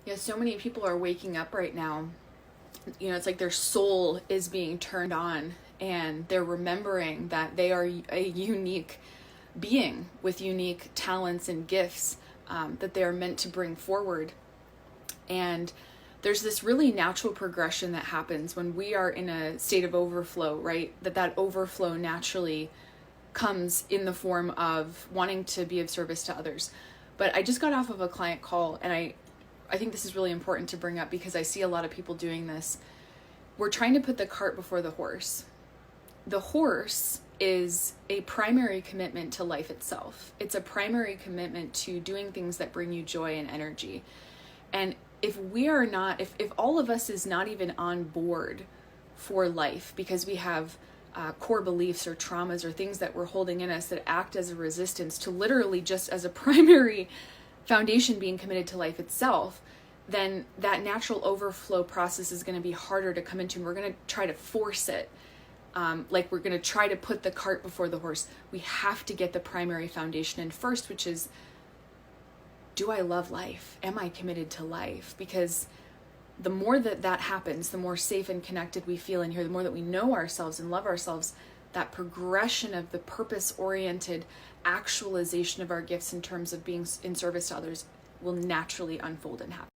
Yeah, so many people are waking up right now. You know, it's like their soul is being turned on and they're remembering that they are a unique being with unique talents and gifts that they are meant to bring forward. And there's this really natural progression that happens when we are in a state of overflow, right? That overflow naturally comes in the form of wanting to be of service to others. But I just got off of a client call, and I think this is really important to bring up because I see a lot of people doing this. We're trying to put the cart before the horse. The horse is a primary commitment to life itself. It's a primary commitment to doing things that bring you joy and energy. And if we are not, if all of us is not even on board for life because we have core beliefs or traumas or things that we're holding in us that act as a resistance to literally just as a primary foundation being committed to life itself, then that natural overflow process is going to be harder to come into, and we're going to try to force it. Like we're going to try to put the cart before the horse. We have to get the primary foundation in first, which is, do I love life? Am I committed to life? Because the more that happens, the more safe and connected we feel in here, the more that we know ourselves and love ourselves, that progression of the purpose-oriented actualization of our gifts in terms of being in service to others will naturally unfold and happen.